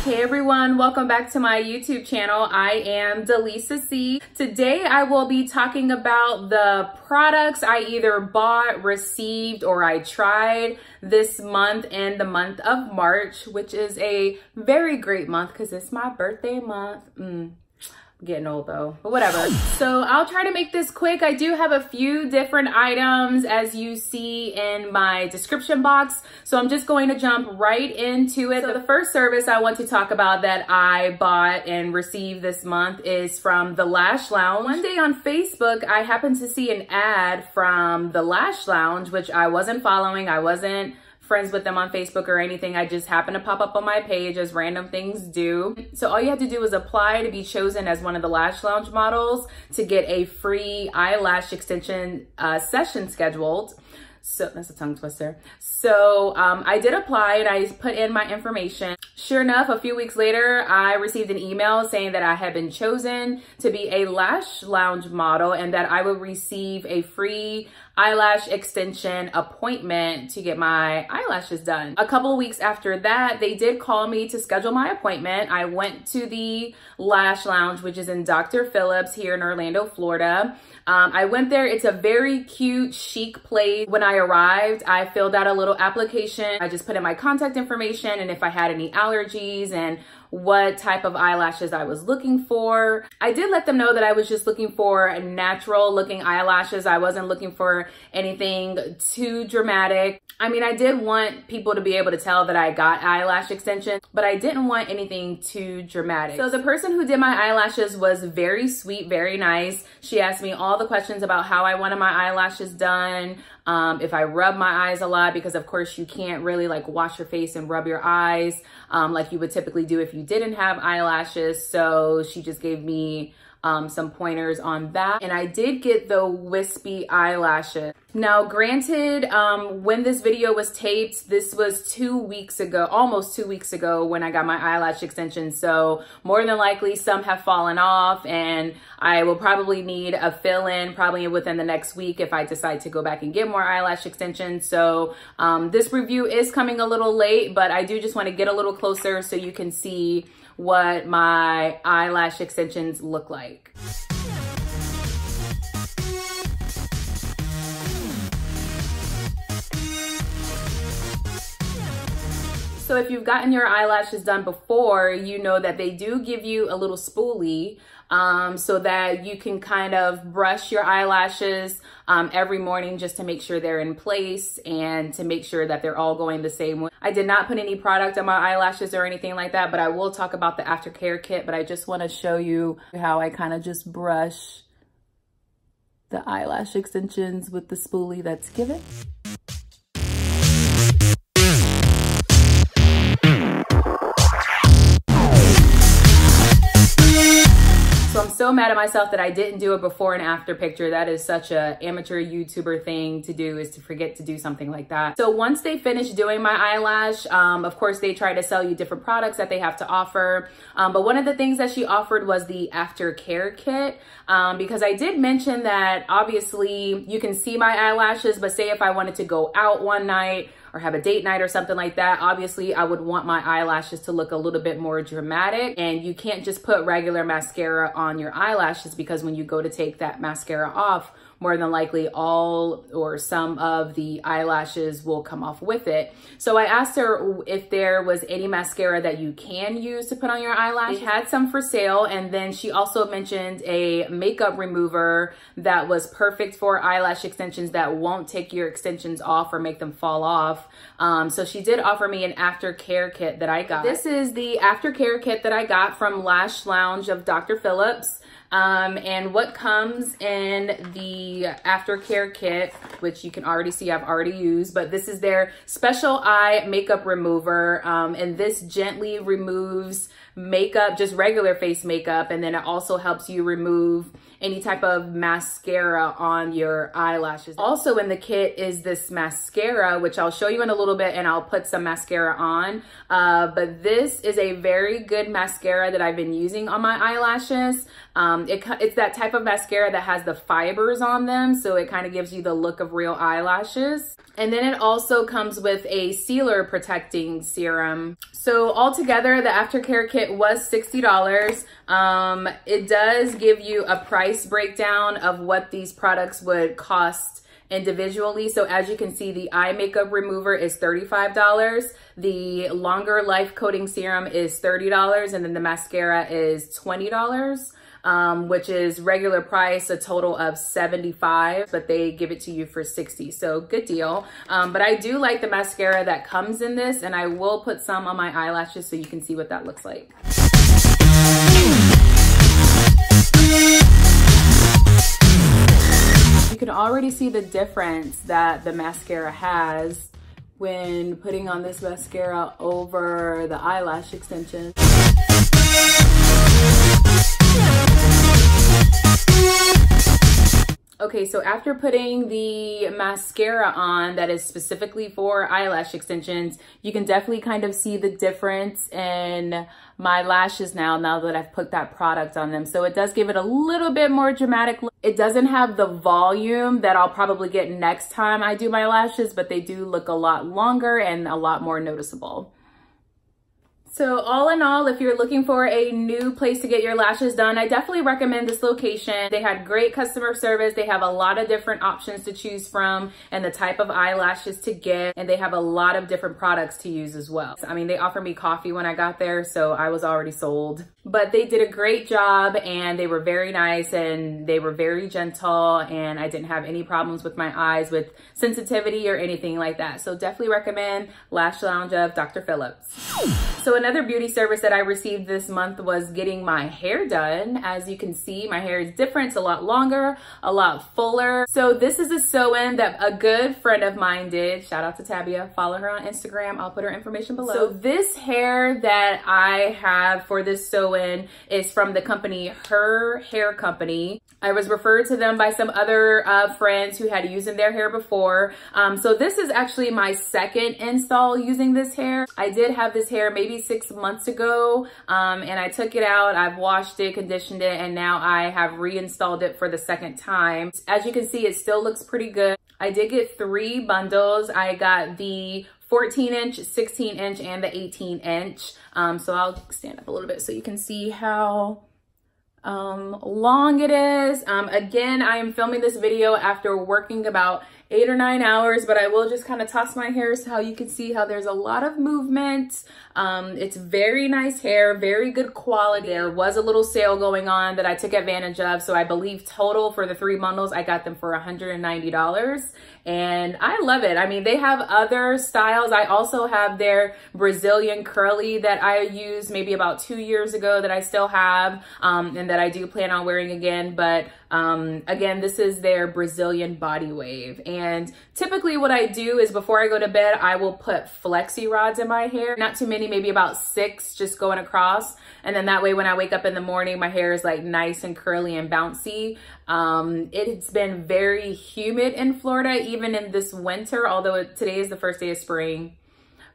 Hey everyone, welcome back to my YouTube channel. I am Delisa C. Today I will be talking about the products I either bought, received, or I tried this month in the month of March, which is a very great month because it's my birthday month. Getting old though, but whatever. So I'll try to make this quick. I do have a few different items as you see in my description box. So I'm just going to jump right into it. So the first service I want to talk about that I bought and received this month is from The Lash Lounge. One day on Facebook, I happened to see an ad from The Lash Lounge, which I wasn't following. I wasn't friends with them on Facebook or anything. I just happened to pop up on my page as random things do. So all you have to do is apply to be chosen as one of the Lash Lounge models to get a free eyelash extension session scheduled. So that's a tongue twister. So I did apply and I put in my information. Sure enough, a few weeks later, I received an email saying that I had been chosen to be a Lash Lounge model and that I would receive a free eyelash extension appointment to get my eyelashes done. A couple of weeks after that, they did call me to schedule my appointment. I went to the Lash Lounge, which is in Dr. Phillips here in Orlando, Florida. I went there. It's a very cute, chic place. When I arrived, I filled out a little application. I just put in my contact information and if I had any allergies and what type of eyelashes I was looking for. I did let them know that I was just looking for natural looking eyelashes. I wasn't looking for anything too dramatic. I mean, I did want people to be able to tell that I got eyelash extensions, but I didn't want anything too dramatic. So the person who did my eyelashes was very sweet, very nice. She asked me all the questions about how I wanted my eyelashes done, if I rub my eyes a lot, because of course you can't really like wash your face and rub your eyes like you would typically do if you didn't have eyelashes. So she just gave me some pointers on that. And I did get the wispy eyelashes. Now, granted, when this video was taped, this was 2 weeks ago, almost 2 weeks ago when I got my eyelash extensions. So more than likely some have fallen off and I will probably need a fill-in probably within the next week if I decide to go back and get more eyelash extensions. So this review is coming a little late, but I do just want to get a little closer so you can see what my eyelash extensions look like. So if you've gotten your eyelashes done before, you know that they do give you a little spoolie so that you can kind of brush your eyelashes every morning just to make sure they're in place and to make sure that they're all going the same way. I did not put any product on my eyelashes or anything like that, but I will talk about the aftercare kit, but I just want to show you how I kind of just brush the eyelash extensions with the spoolie that's given. So I'm so mad at myself that I didn't do a before and after picture. That is such a amateur YouTuber thing to do, is to forget to do something like that. So once they finish doing my eyelash, of course they try to sell you different products that they have to offer. But one of the things that she offered was the aftercare kit, because I did mention that obviously you can see my eyelashes, but say if I wanted to go out one night or have a date night or something like that, obviously I would want my eyelashes to look a little bit more dramatic, and you can't just put regular mascara on your eyelashes because when you go to take that mascara off, more than likely all or some of the eyelashes will come off with it. So I asked her if there was any mascara that you can use to put on your eyelashes. They had some for sale, and then she also mentioned a makeup remover that was perfect for eyelash extensions that won't take your extensions off or make them fall off. So she did offer me an aftercare kit that I got. This is the aftercare kit that I got from Lash Lounge of Dr. Phillips. And what comes in the aftercare kit, which you can already see I've already used, but this is their special eye makeup remover. And this gently removes makeup, just regular face makeup. And then it also helps you remove any type of mascara on your eyelashes. Also in the kit is this mascara, which I'll show you in a little bit, and I'll put some mascara on. But this is a very good mascara that I've been using on my eyelashes. It's that type of mascara that has the fibers on them, so it kind of gives you the look of real eyelashes. And then it also comes with a sealer protecting serum. So altogether, the aftercare kit was $60. It does give you a price breakdown of what these products would cost individually. So as you can see, the eye makeup remover is $35. The longer life coating serum is $30. And then the mascara is $20. Which is regular price, a total of $75, but they give it to you for $60. So good deal. But I do like the mascara that comes in this, and I will put some on my eyelashes so you can see what that looks like. You can already see the difference that the mascara has when putting on this mascara over the eyelash extension. Okay, so after putting the mascara on that is specifically for eyelash extensions, you can definitely kind of see the difference in my lashes now that I've put that product on them. So it does give it a little bit more dramatic look. It doesn't have the volume that I'll probably get next time I do my lashes, but they do look a lot longer and a lot more noticeable. So all in all, if you're looking for a new place to get your lashes done, I definitely recommend this location. They had great customer service. They have a lot of different options to choose from and the type of eyelashes to get. And they have a lot of different products to use as well. I mean, they offered me coffee when I got there, so I was already sold. But they did a great job and they were very nice and they were very gentle, and I didn't have any problems with my eyes with sensitivity or anything like that. So definitely recommend Lash Lounge of Dr. Phillips. So another beauty service that I received this month was getting my hair done. As you can see, my hair is different. It's a lot longer, a lot fuller. So this is a sew-in that a good friend of mine did. Shout out to Tabia. Follow her on Instagram. I'll put her information below. So this hair that I have for this sew-in is from the company Her Hair Company. I was referred to them by some other friends who had used in their hair before. So this is actually my second install using this hair. I did have this hair maybe 6 months ago, and I took it out. I've washed it, conditioned it, and now I have reinstalled it for the second time. As you can see, it still looks pretty good. I did get 3 bundles. I got the 14-inch, 16-inch, and the 18-inch. So I'll stand up a little bit so you can see how long it is. Again, I am filming this video after working about 8 or 9 hours, but I will just kind of toss my hair so how you can see how there's a lot of movement. It's very nice hair, very good quality. There was a little sale going on that I took advantage of. So I believe total for the 3 bundles, I got them for $190. And I love it. I mean, they have other styles. I also have their Brazilian curly that I used maybe about 2 years ago that I still have, and that I do plan on wearing again. But again, this is their Brazilian body wave. And typically what I do is before I go to bed, I will put flexi rods in my hair. Not too many, maybe about 6 just going across. And then that way when I wake up in the morning, my hair is like nice and curly and bouncy. It's been very humid in Florida, even in this winter, although today is the first day of spring.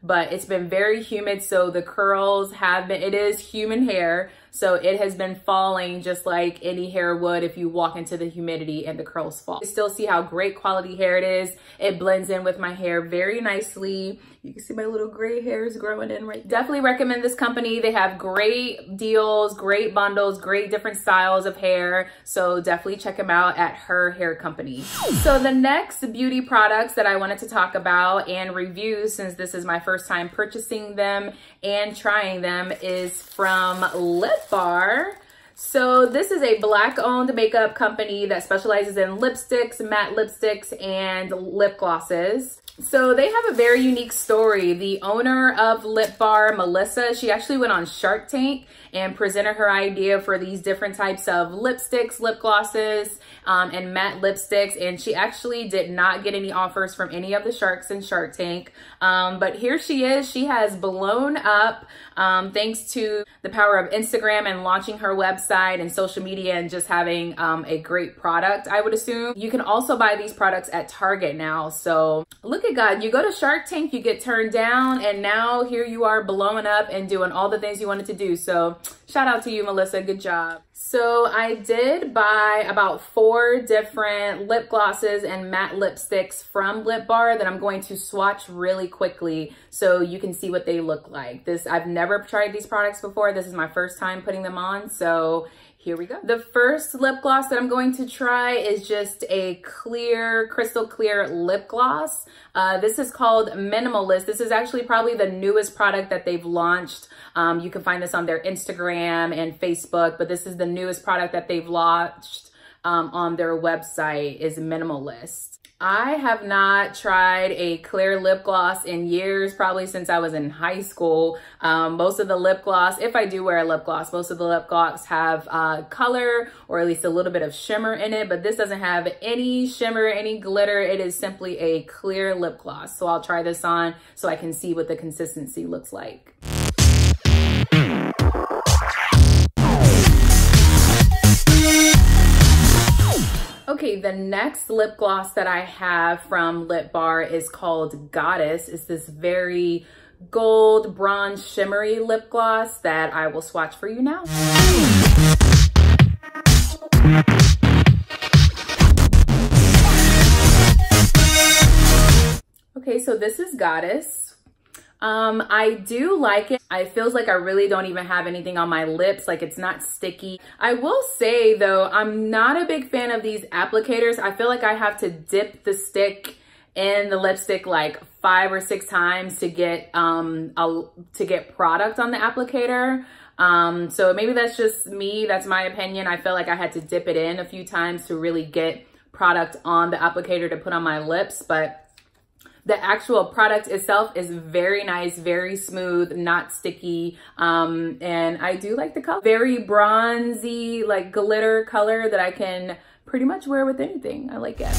But it's been very humid, so the curls have been, it is human hair, so it has been falling just like any hair would if you walk into the humidity and the curls fall. You still see how great quality hair it is. It blends in with my hair very nicely. You can see my little gray hairs growing in right there. Definitely recommend this company. They have great deals, great bundles, great different styles of hair. So definitely check them out at Her Hair Company. So the next beauty products that I wanted to talk about and review, since this is my first time purchasing them and trying them, is from Lip Bar. So this is a Black-owned makeup company that specializes in lipsticks, matte lipsticks, and lip glosses. So they have a very unique story. The owner of Lip Bar, Melissa, she actually went on Shark Tank and presented her idea for these different types of lipsticks, lip glosses, and matte lipsticks. And she actually did not get any offers from any of the sharks in Shark Tank. But here she is. She has blown up thanks to the power of Instagram and launching her website and social media and just having a great product, I would assume. You can also buy these products at Target now. So look at God, you go to Shark Tank, you get turned down, and now here you are blowing up and doing all the things you wanted to do. So shout out to you, Melissa, good job. So I did buy about 4 different lip glosses and matte lipsticks from Lip Bar that I'm going to swatch really quickly so you can see what they look like. I've never tried these products before. This is my first time putting them on, so here we go. The first lip gloss that I'm going to try is just a clear, crystal clear lip gloss. This is called Minimalist. This is actually probably the newest product that they've launched. You can find this on their Instagram and Facebook, but this is the newest product that they've launched on their website, is Minimalist. I have not tried a clear lip gloss in years, probably since I was in high school. Most of the lip gloss, if I do wear a lip gloss, most of the lip gloss have color or at least a little bit of shimmer in it, but this doesn't have any shimmer, any glitter. It is simply a clear lip gloss. So I'll try this on so I can see what the consistency looks like. Okay, the next lip gloss that I have from Lip Bar is called Goddess. It's this very gold, bronze, shimmery lip gloss that I will swatch for you now. Okay, so this is Goddess. I do like it. It feels like I really don't even have anything on my lips, like it's not sticky. I will say though, I'm not a big fan of these applicators. I feel like I have to dip the stick in the lipstick like 5 or 6 times to get product on the applicator. So maybe that's just me, that's my opinion. I feel like I had to dip it in a few times to really get product on the applicator to put on my lips, but the actual product itself is very nice, very smooth, not sticky. And I do like the color. Very bronzy, like glitter color that I can pretty much wear with anything. I like it.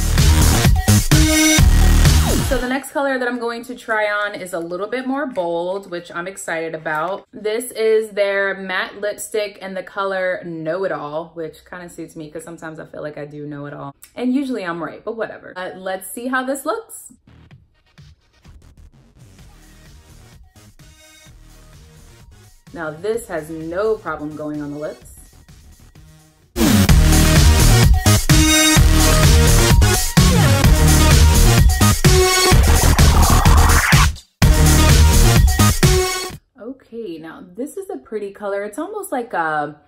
So the next color that I'm going to try on is a little bit more bold, which I'm excited about. This is their matte lipstick in the color Know It All, which kind of suits me because sometimes I feel like I do know it all. And usually I'm right, but whatever. Let's see how this looks. Now this has no problem going on the lips. Okay, now this is a pretty color. It's almost like a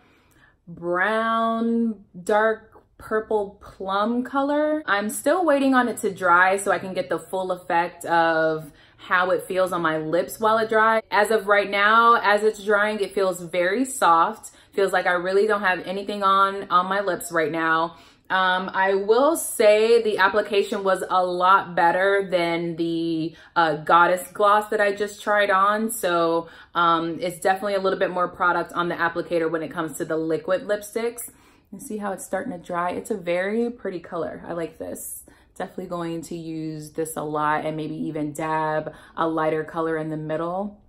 brown, dark purple plum color. I'm still waiting on it to dry so I can get the full effect of how it feels on my lips while it dries. As of right now, as it's drying, it feels very soft. Feels like I really don't have anything on my lips right now. I will say the application was a lot better than the Goddess gloss that I just tried on. So it's definitely a little bit more product on the applicator when it comes to the liquid lipsticks. You see how it's starting to dry? It's a very pretty color. I like this. Definitely going to use this a lot and maybe even dab a lighter color in the middle.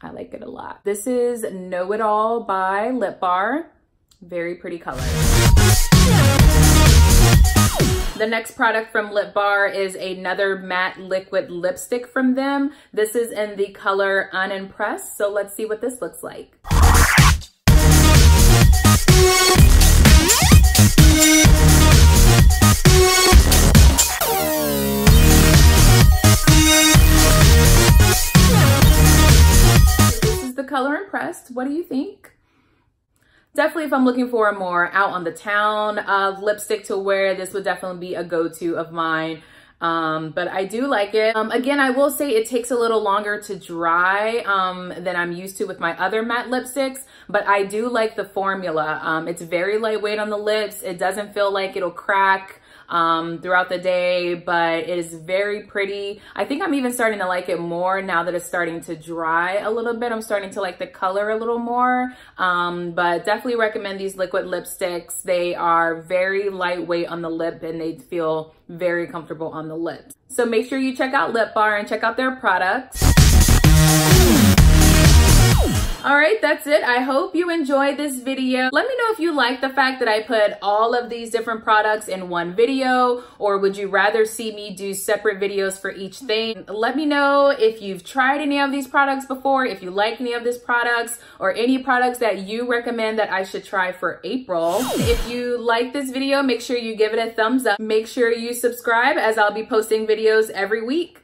I like it a lot. This is Know It All by Lip Bar. Very pretty color. The next product from Lip Bar is another matte liquid lipstick from them. This is in the color Unimpressed. So let's see what this looks like. Color Impressed. What do you think? Definitely, if I'm looking for a more out on the town lipstick to wear, this would definitely be a go-to of mine. But I do like it. Again, I will say it takes a little longer to dry than I'm used to with my other matte lipsticks, but I do like the formula. It's very lightweight on the lips. It doesn't feel like it'll crack throughout the day, but it is very pretty. I think I'm even starting to like it more now that it's starting to dry a little bit. I'm starting to like the color a little more, but definitely recommend these liquid lipsticks. They are very lightweight on the lip and they feel very comfortable on the lips. So make sure you check out Lip Bar and check out their products. All right, that's it. I hope you enjoyed this video. Let me know if you like the fact that I put all of these different products in one video, or would you rather see me do separate videos for each thing? Let me know if you've tried any of these products before, if you like any of these products, or any products that you recommend that I should try for April. If you like this video, make sure you give it a thumbs up. Make sure you subscribe, as I'll be posting videos every week.